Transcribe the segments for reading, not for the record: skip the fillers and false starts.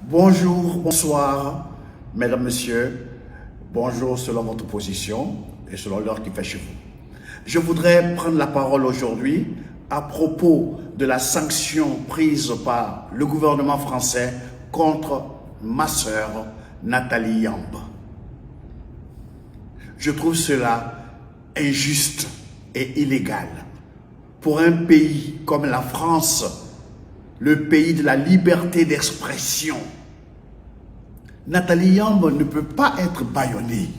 Bonjour, bonsoir, mesdames, messieurs. Bonjour selon votre position et selon l'heure qu'il fait chez vous. Je voudrais prendre la parole aujourd'hui à propos de la sanction prise par le gouvernement français contre ma sœur Nathalie Yamb. Je trouve cela injuste et illégal. Pour un pays comme la France, le pays de la liberté d'expression, Nathalie Yamb ne peut pas être bâillonnée.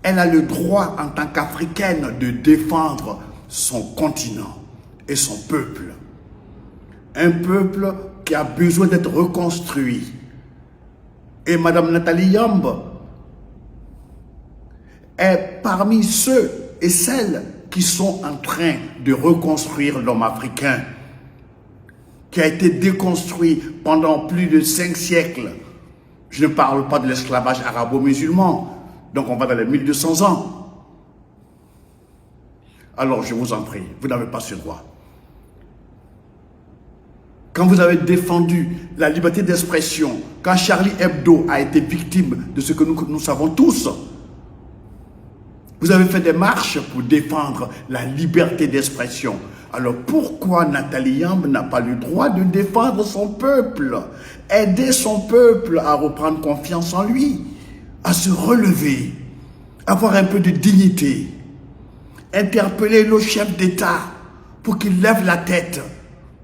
Elle a le droit en tant qu'Africaine de défendre son continent et son peuple. Un peuple qui a besoin d'être reconstruit. Et Madame Nathalie Yamb est parmi ceux et celles qui sont en train de reconstruire l'homme africain, qui a été déconstruit pendant plus de 5 siècles. Je ne parle pas de l'esclavage arabo-musulman, donc on va dans les 1200 ans. Alors je vous en prie, vous n'avez pas ce droit. Quand vous avez défendu la liberté d'expression, quand Charlie Hebdo a été victime de ce que nous savons tous, vous avez fait des marches pour défendre la liberté d'expression. Alors pourquoi Nathalie Yamb n'a pas le droit de défendre son peuple, aider son peuple à reprendre confiance en lui, à se relever, avoir un peu de dignité, interpeller nos chefs d'État pour qu'ils lèvent la tête,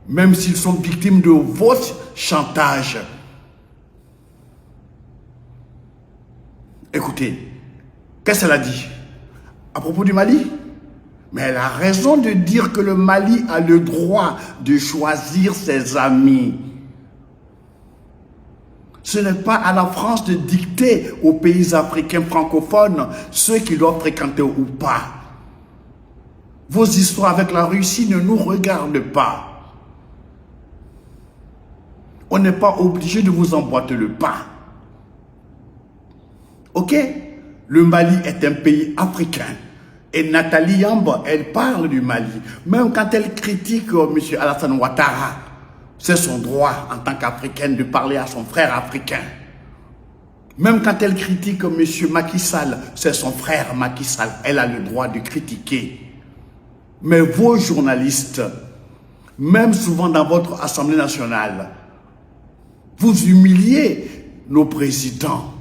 même s'ils sont victimes de votre chantage. Écoutez, qu'est-ce qu'elle a dit à propos du Mali? Mais elle a raison de dire que le Mali a le droit de choisir ses amis. Ce n'est pas à la France de dicter aux pays africains francophones ceux qui doivent fréquenter ou pas. Vos histoires avec la Russie ne nous regardent pas. On n'est pas obligé de vous emboîter le pas. Ok? Le Mali est un pays africain. Et Nathalie Yamb, elle parle du Mali. Même quand elle critique M. Alassane Ouattara, c'est son droit en tant qu'Africaine de parler à son frère africain. Même quand elle critique M. Macky Sall, c'est son frère Macky Sall. Elle a le droit de critiquer. Mais vos journalistes, même souvent dans votre Assemblée nationale, vous humiliez nos présidents.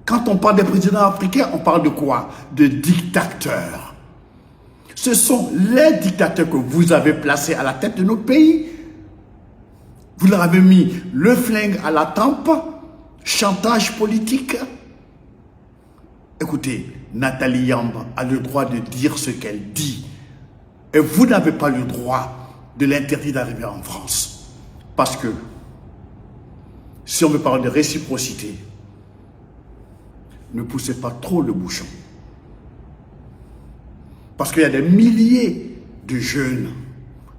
Quand on parle des présidents africains, on parle de quoi? De dictateurs. Ce sont les dictateurs que vous avez placés à la tête de nos pays. Vous leur avez mis le flingue à la tempe, chantage politique. Écoutez, Nathalie Yamb a le droit de dire ce qu'elle dit. Et vous n'avez pas le droit de l'interdire d'arriver en France. Parce que, si on veut parler de réciprocité, ne poussez pas trop le bouchon. Parce qu'il y a des milliers de jeunes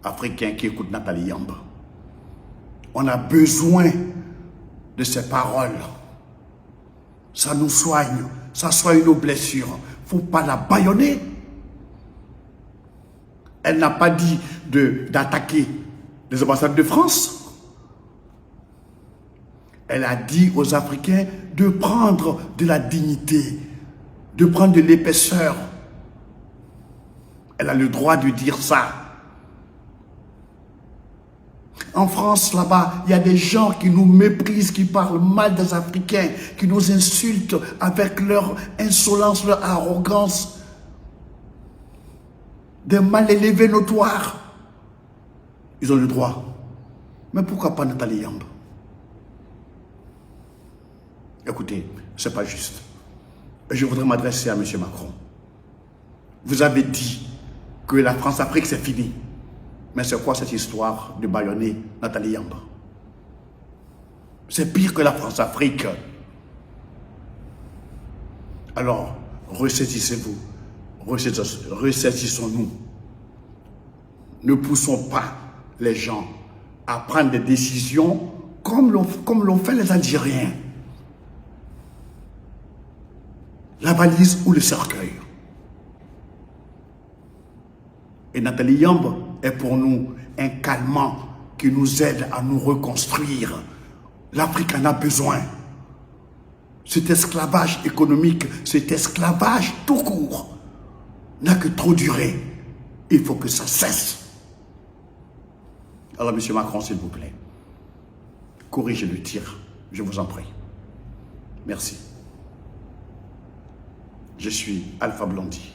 africains qui écoutent Nathalie Yamb. On a besoin de ces paroles. Ça nous soigne, ça soigne nos blessures. Il ne faut pas la bâillonner. Elle n'a pas dit d'attaquer les ambassades de France. Elle a dit aux Africains de prendre de la dignité, de prendre de l'épaisseur. Elle a le droit de dire ça. En France, là-bas, il y a des gens qui nous méprisent, qui parlent mal des Africains, qui nous insultent avec leur insolence, leur arrogance. Des mal élevés notoires. Ils ont le droit. Mais pourquoi pas Nathalie Yamb? Écoutez, ce n'est pas juste. Et je voudrais m'adresser à M. Macron. Vous avez dit que la France-Afrique, c'est fini. Mais c'est quoi cette histoire de bâillonner Nathalie Yamb? C'est pire que la France-Afrique. Alors, ressaisissez-vous. Ressaisissons-nous. Ne poussons pas les gens à prendre des décisions comme l'ont fait les Algériens. La valise ou le cercueil. Et Nathalie Yamb est pour nous un calmant qui nous aide à nous reconstruire. L'Afrique en a besoin. Cet esclavage économique, cet esclavage tout court, n'a que trop duré. Il faut que ça cesse. Alors, M. Macron, s'il vous plaît, corrigez le tir, je vous en prie. Merci. Je suis Alpha Blondy.